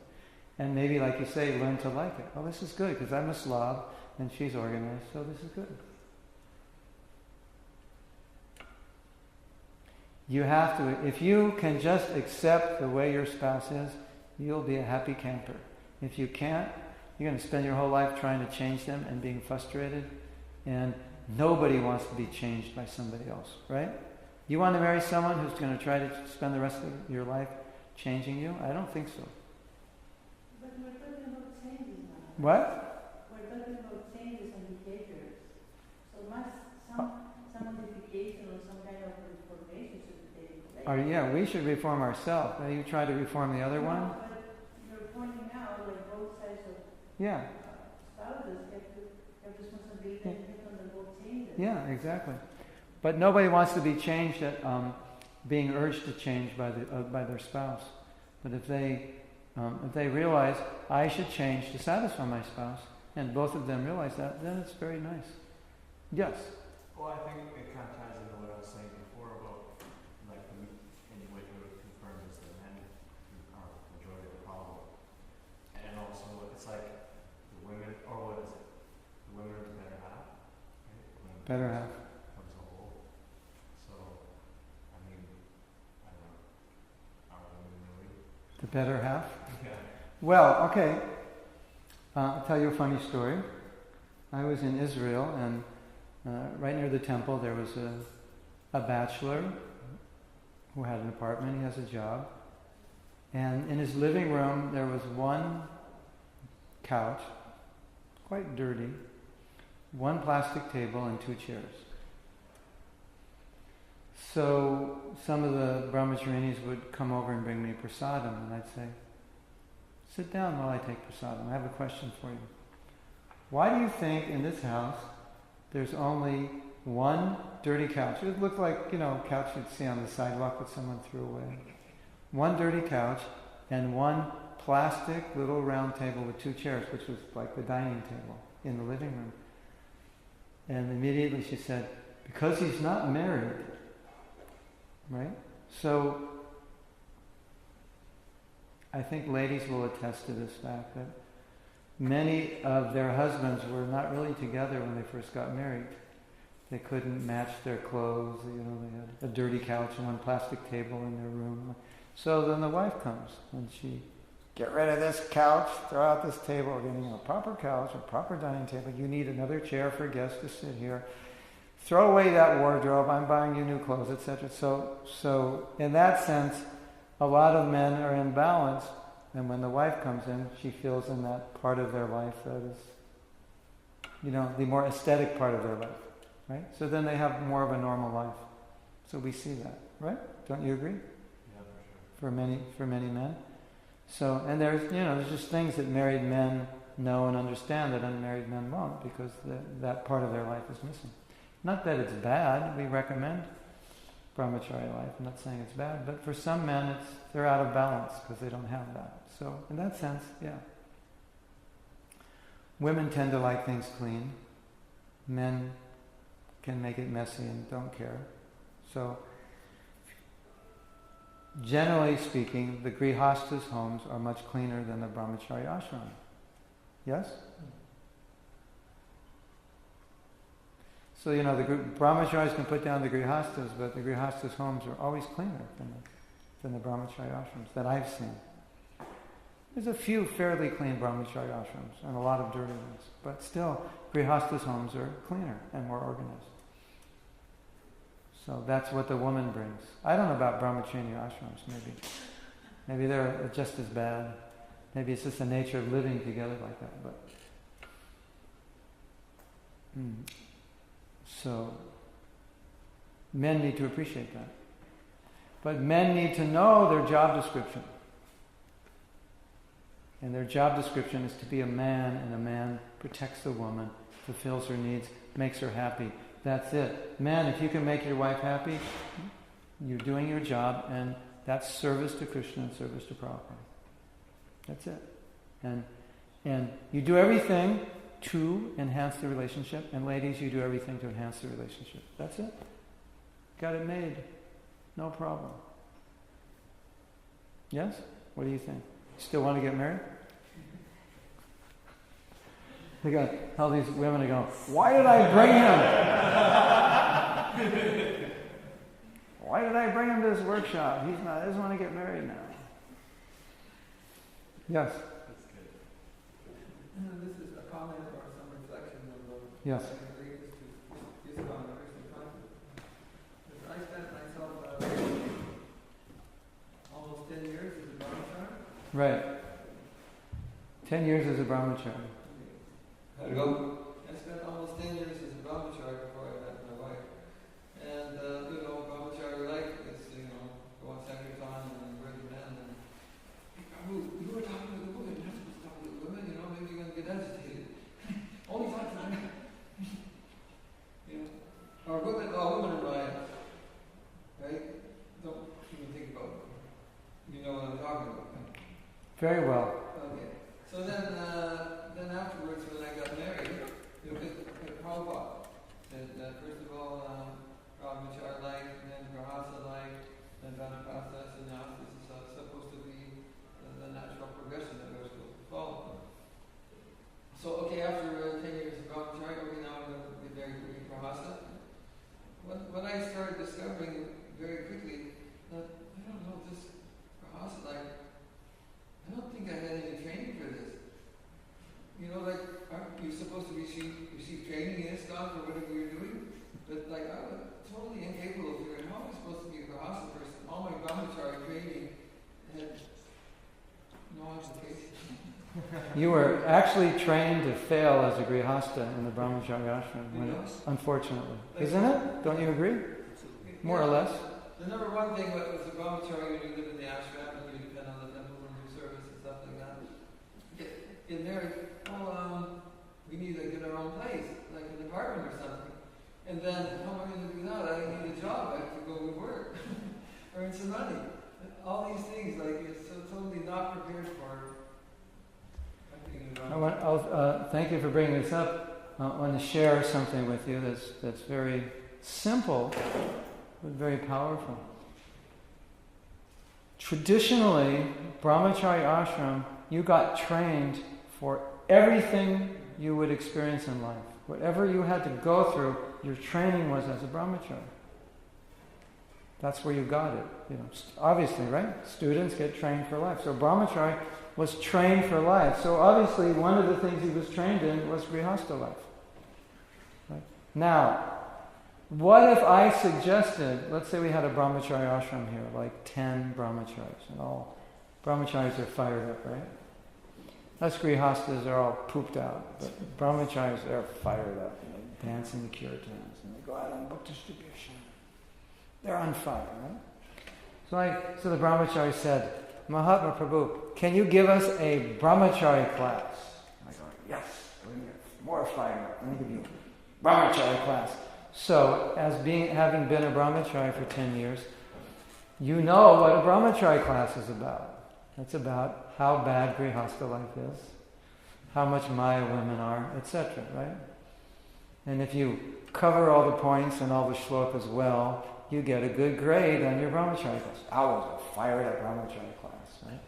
and maybe, like you say, learn to like it. Oh, this is good, because I'm a Slav, and she's organized, so this is good. You have to, if you can just accept the way your spouse is, you'll be a happy camper. If you can't, you're going to spend your whole life trying to change them and being frustrated, and nobody wants to be changed by somebody else, right? You want to marry someone who's going to try to spend the rest of your life changing you? I don't think so. But we're talking about changes now. What? We're talking about changes and behaviors. So some modification or some kind of reformation should take place. Yeah, we should reform ourselves. You try to reform the other one? But you're pointing out like both sides of Yeah. spouses have responsibility and depend on the both changes. Yeah, exactly. But nobody wants to be changed at being urged to change by their spouse. But if they realize I should change to satisfy my spouse, and both of them realize that, then it's very nice. Yes. Well, I think it kind of ties into what I was saying before about like and what you would confirm is the men are the majority of the problem, and also it's like the women, or what is it? The women are the better half, right? When Better half. Comes a whole. So, I mean, I don't know. Are women really? The better half? Yeah. Well, okay. I'll tell you a funny story. I was in Israel, and right near the temple there was a bachelor who had an apartment. He has a job. And in his living room there was one couch, quite dirty, one plastic table, and 2 chairs. So some of the brahmacharinis would come over and bring me prasadam, and I'd say, sit down while I take prasadam. I have a question for you. Why do you think in this house there's only one dirty couch? It looked like, a couch you'd see on the sidewalk that someone threw away. One dirty couch and one plastic little round table with 2 chairs, which was like the dining table in the living room. And immediately she said, because he's not married, right? So I think ladies will attest to this fact that many of their husbands were not really together when they first got married. They couldn't match their clothes, they had a dirty couch and one plastic table in their room. So then the wife comes and she, get rid of this couch, throw out this table, we're getting a proper couch, a proper dining table, you need another chair for guests to sit here. Throw away that wardrobe, I'm buying you new clothes, etc. So in that sense, a lot of men are in balance, and when the wife comes in, she feels in that part of their life that is, the more aesthetic part of their life, right? So then they have more of a normal life. So we see that, right? Don't you agree? Yeah, for sure. For many men. So, and there's just things that married men know and understand that unmarried men won't, because that part of their life is missing. Not that it's bad. We recommend brahmacharya life. I'm not saying it's bad, but for some men, they're out of balance because they don't have that. So in that sense, yeah. Women tend to like things clean. Men can make it messy and don't care. So generally speaking, the grihastas' homes are much cleaner than the brahmacharya ashram. Yes? So, the brahmacharis can put down the grihastas, but the grihastas' homes are always cleaner than the brahmacharya ashrams that I've seen. There's a few fairly clean brahmacharya ashrams and a lot of dirty ones, but still, grihastas' homes are cleaner and more organized. So that's what the woman brings. I don't know about brahmacharya ashrams, maybe they're just as bad. Maybe it's just the nature of living together like that, but... So, men need to appreciate that. But men need to know their job description. And their job description is to be a man, and a man protects the woman, fulfills her needs, makes her happy. That's it. Men, if you can make your wife happy, you're doing your job, and that's service to Krishna and service to Prabhupada. That's it. And you do everything to enhance the relationship, and ladies, you do everything to enhance the relationship. That's it. Got it made. No problem. Yes? What do you think? Still want to get married? They got all these women are going, why did I bring him? Why did I bring him to this workshop? He doesn't want to get married now. Yes? That's good. This is a comment or some reflection of yes. I spent myself almost 10 years as a brahmachari. Right. 10 years as a brahmachari. I spent almost 10 years as a brahmachari before I met my wife. And, brahmachari life is, go on Sankirtan and bring men. And, you were talking to the women, you're not supposed to talk to the women, maybe you're going to get agitated. Only talk to the men. Or women are right. Right? Don't even think about it. You know what I'm talking about. Very well. Okay. So then afterwards, when I got married, Prabhupada said, first of all, brahmacharya life, and then grahasta life, then vanapasa, sannyas. This is supposed to be the natural progression that we're supposed to follow. So, after 10 years of brahmacharya, now I'm going to be married to grahasta. What I started discovering very quickly, that I don't know, this grahasta life, I don't think I had any training for this. Aren't you supposed to receive training in ISKCON for whatever you're doing? But I was totally incapable of figuring how am I supposed to be a grahasta person. All my brahmacharya training had no application. You were actually trained to fail as a grihasta in the brahmacharya ashram, unfortunately. Isn't it? Don't you agree? More or less? The number one thing was the brahmacharya when you live in the ashram and you depend on the temple and do service and stuff like that. Get married, we need to get our own place, like an apartment or something. And then, how am I going to do that? I need a job, I have to go to work, earn some money. All these things, it's so totally not prepared for. Thank you for bringing this up. I want to share something with you that's very simple, but very powerful. Traditionally, brahmacharya ashram, you got trained for everything you would experience in life. Whatever you had to go through, your training was as a brahmachari. That's where you got it. Obviously, right? Students get trained for life. So brahmachari was trained for life. So obviously, one of the things he was trained in was grihasta life. Right? Now, what if I suggested, let's say we had a brahmacharya ashram here, like 10 brahmacharis, and all brahmacharis are fired up, right? Us grihastas are all pooped out, but brahmacharis are fired up, and they dance in the kirtans, and they go out on book distribution. They're on fire, right? So the brahmachari said, Mahatma Prabhu, can you give us a brahmachari class? I go, yes, more fire. Let me give you a brahmachari class. So, having been a brahmachari for 10 years, you know what a brahmachari class is about. It's about how bad grihastha life is, how much Maya women are, etc., right? And if you cover all the points and all the shlokas well, you get a good grade on your brahmachari class. I was a fired up brahmachari class, right?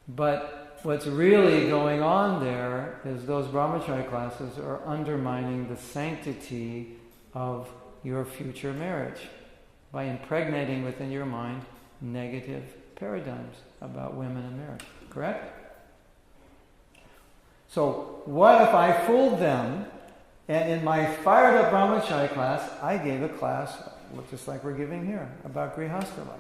But what's really going on there is those brahmachari classes are undermining the sanctity of your future marriage by impregnating within your mind negative paradigms about women and marriage. Correct? So what if I fooled them, and in my fired up brahmachari class, I gave a class, just like we're giving here, about grihastha life.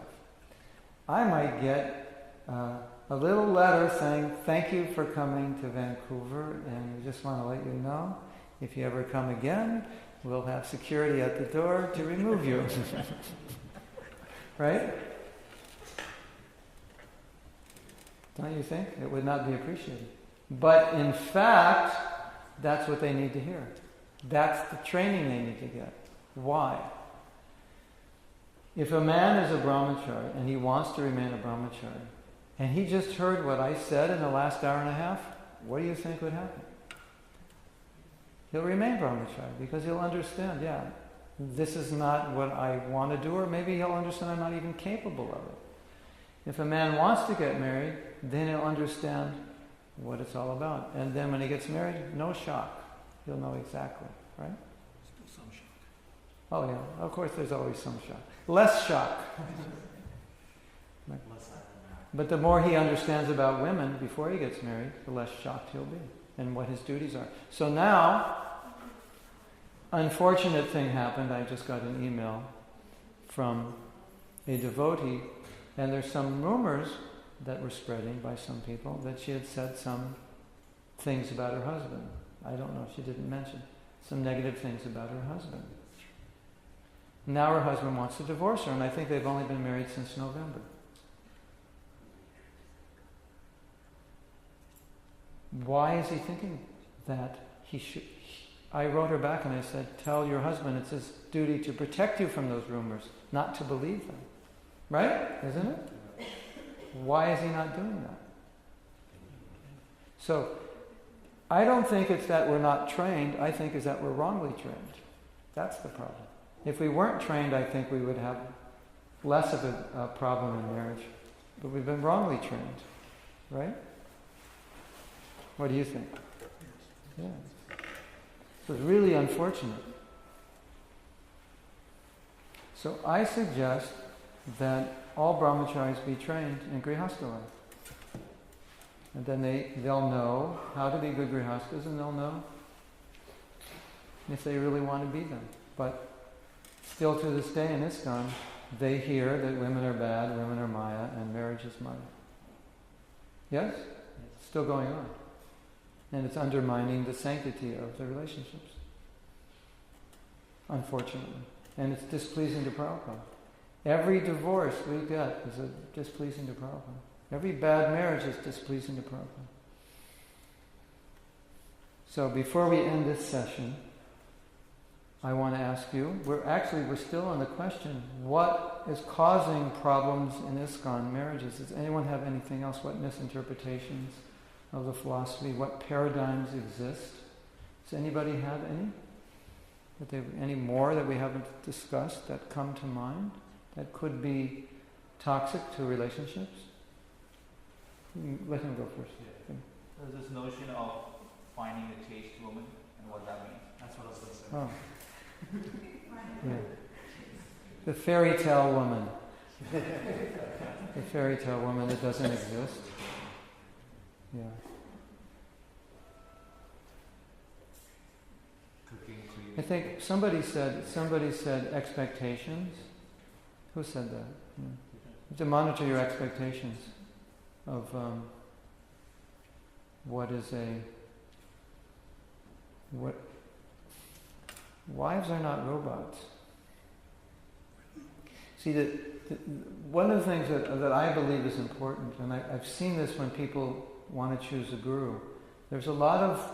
I might get a little letter saying, thank you for coming to Vancouver, and we just want to let you know, if you ever come again, we'll have security at the door to remove you. Right? Don't you think? It would not be appreciated. But in fact, that's what they need to hear. That's the training they need to get. Why? If a man is a brahmachari and he wants to remain a brahmachari, and he just heard what I said in the last hour and a half, what do you think would happen? He'll remain brahmachari because he'll understand, yeah, this is not what I want to do, or maybe he'll understand I'm not even capable of it. If a man wants to get married, then he'll understand what it's all about. And then when he gets married, no shock. He'll know exactly, right? Still some shock. Oh yeah, of course there's always some shock. Less shock. But the more he understands about women before he gets married, the less shocked he'll be and what his duties are. So now, unfortunate thing happened. I just got an email from a devotee, and there's some rumors that were spreading by some people that she had said some things about her husband. I don't know if she didn't mention some negative things about her husband. Now her husband wants to divorce her, and I think they've only been married since November. Why is he thinking that he should? I wrote her back and I said, tell your husband it's his duty to protect you from those rumors, not to believe them. Right? Isn't it? Why is he not doing that? So, I don't think it's that we're not trained, I think it's that we're wrongly trained. That's the problem. If we weren't trained, I think we would have less of a problem in marriage. But we've been wrongly trained. Right? What do you think? Yeah. So it's really unfortunate. So I suggest that all brahmacharis be trained in grihastha life. And then they'll know how to be good grihasthas, and they'll know if they really want to be them. But still to this day in ISKCON, they hear that women are bad, women are Maya, and marriage is Maya. Yes? It's still going on. And it's undermining the sanctity of the relationships. Unfortunately. And it's displeasing to Prabhupada. Every divorce we get is displeasing to Prabhupada. Every bad marriage is displeasing to Prabhupada. So before we end this session, I want to ask you, we're still on the question, what is causing problems in ISKCON marriages? Does anyone have anything else? What misinterpretations of the philosophy? What paradigms exist? Does anybody have any? Any more that we haven't discussed that come to mind that could be toxic to relationships? Let him go first. There's this notion of finding a chaste woman and what that means. That's what I was going to say. Oh. Yeah. The fairy tale woman. The fairy tale woman that doesn't exist. Yeah. I think somebody said expectations. Who said that? Yeah. You have to monitor your expectations of wives are not robots. See, one of the things that I believe is important, and I've seen this when people want to choose a guru, there's a lot of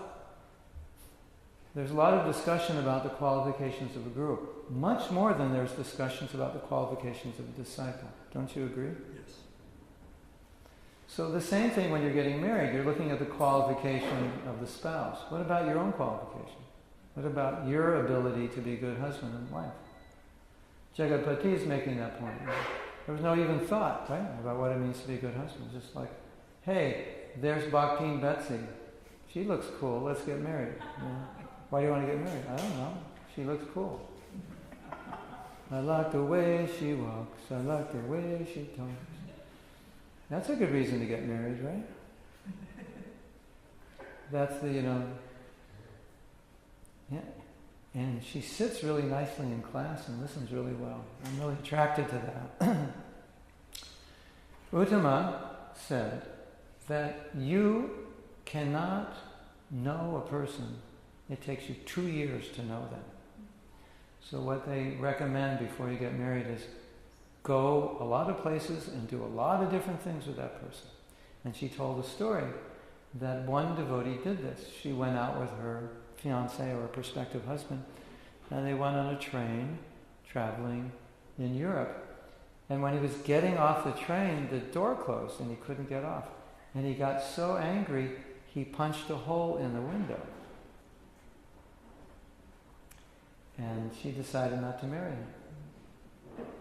discussion about the qualifications of a guru, much more than there's discussions about the qualifications of a disciple. Don't you agree? Yes. So the same thing when you're getting married, you're looking at the qualification of the spouse. What about your own qualification? What about your ability to be a good husband and wife? Jagapati is making that point. There was no even thought, right, about what it means to be a good husband. Just like, hey, there's Bhakti Betsy. She looks cool. Let's get married. You know? Why do you want to get married? I don't know. She looks cool. I like the way she walks. I like the way she talks. That's a good reason to get married, right? That's the, yeah. And she sits really nicely in class and listens really well. I'm really attracted to that. Uttama said that you cannot know a person. It takes you 2 years to know them. So what they recommend before you get married is go a lot of places and do a lot of different things with that person. And she told a story that one devotee did this. She went out with her fiancé or prospective husband, and they went on a train traveling in Europe. And when he was getting off the train, the door closed and he couldn't get off. And he got so angry, he punched a hole in the window. And she decided not to marry him.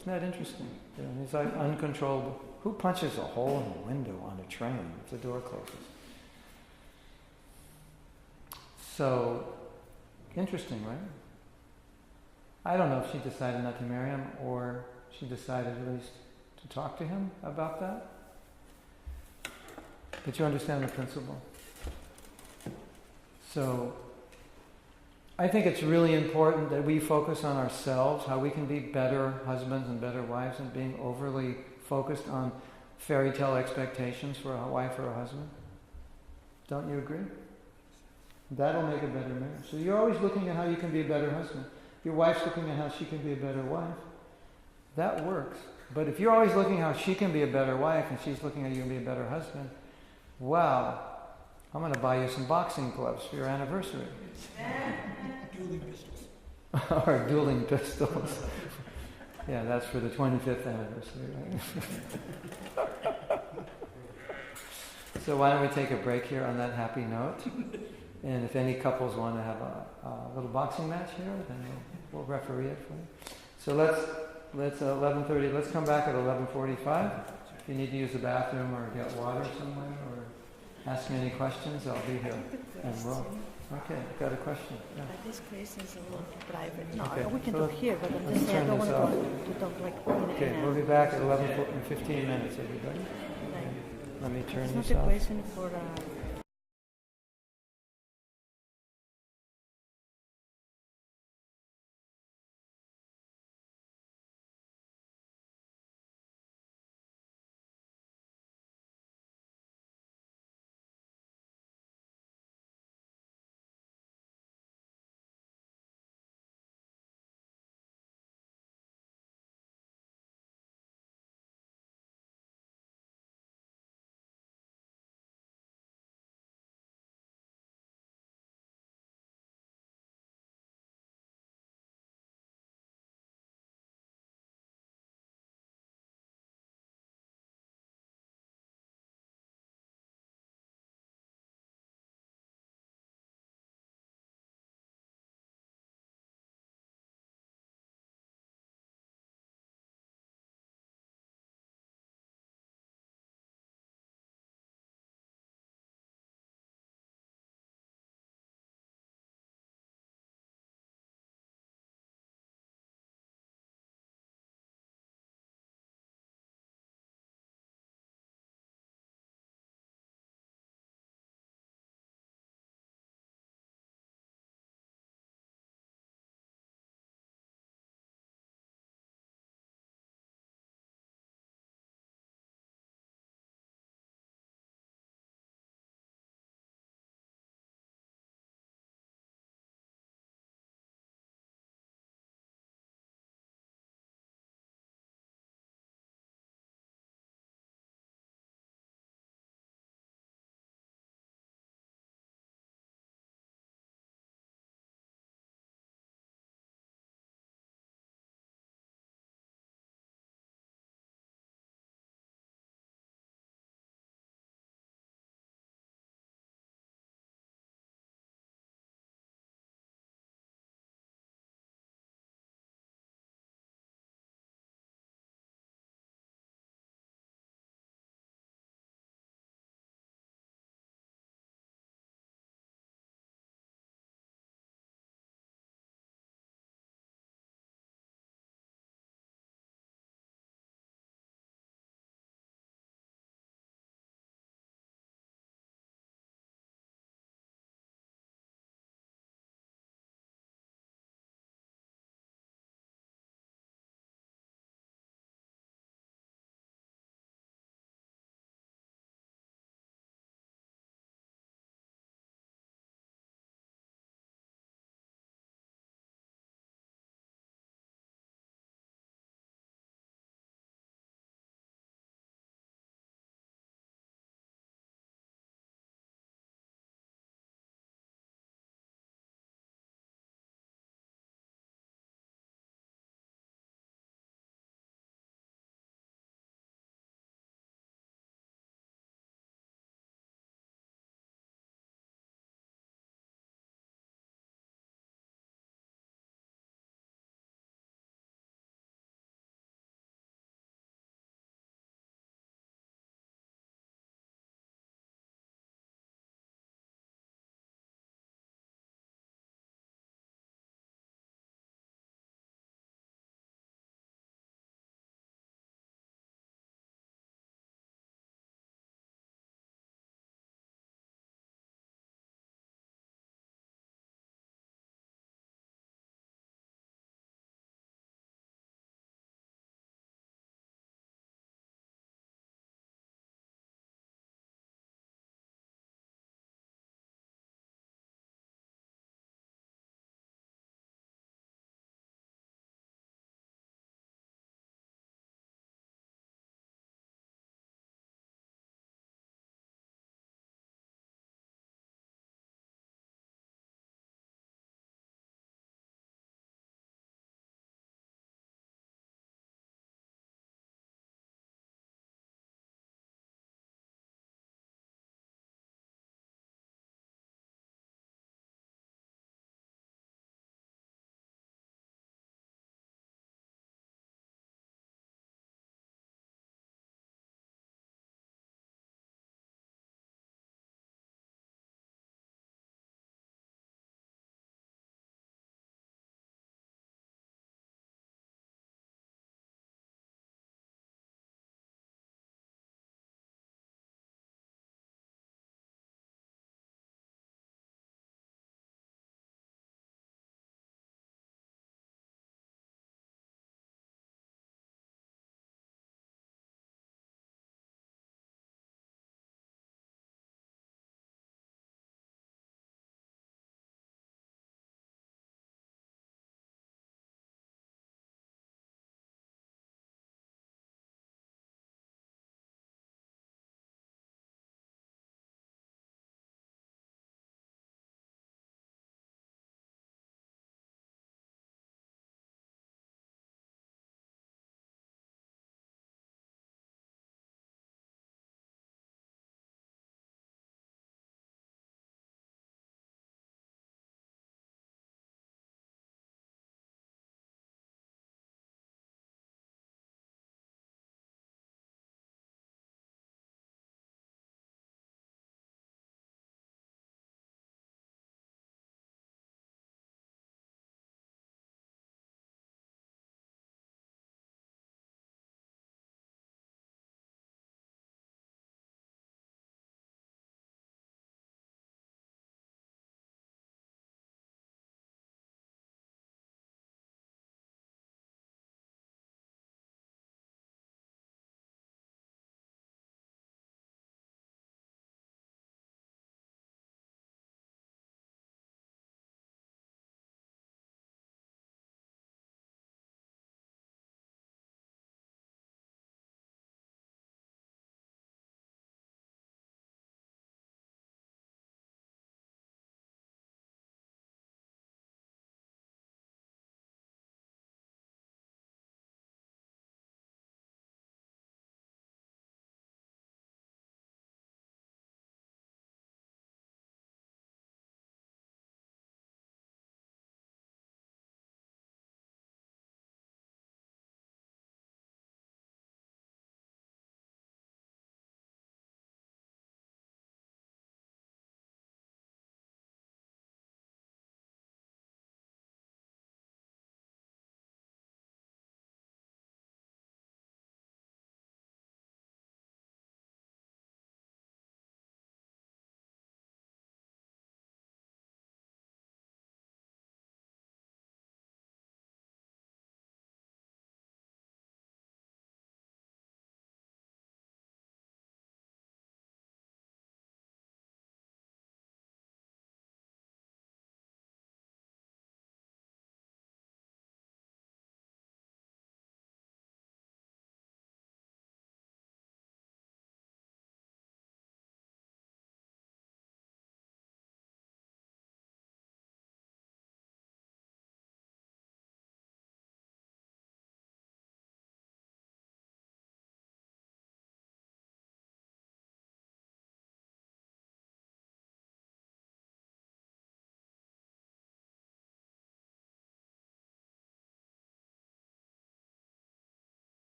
Isn't that interesting? He's like uncontrollable. Who punches a hole in the window on a train if the door closes? So, interesting, right? I don't know if she decided not to marry him or she decided at least to talk to him about that. But you understand the principle. So, I think it's really important that we focus on ourselves, how we can be better husbands and better wives, and being overly focused on fairy tale expectations for a wife or a husband. Don't you agree? That'll make a better marriage. So you're always looking at how you can be a better husband. Your wife's looking at how she can be a better wife. That works. But if you're always looking how she can be a better wife and she's looking how you can be a better husband, wow, I'm going to buy you some boxing gloves for your anniversary. Dueling pistols. Or dueling pistols. Yeah, that's for the 25th anniversary, right? So why don't we take a break here on that happy note? And if any couples want to have a little boxing match here, then we'll referee it for you. So let's 11:30. Let's come back at 11:45. If you need to use the bathroom or get water somewhere or ask me any questions, I'll be here. And we'll. Okay, got a question. Yeah. But this question is a little private. No, Okay, we can so talk here, but I'm let's just saying I turn don't this want off. to talk like Okay, we'll be back at 11:15 minutes, everybody. Let me turn It's this not a off. question for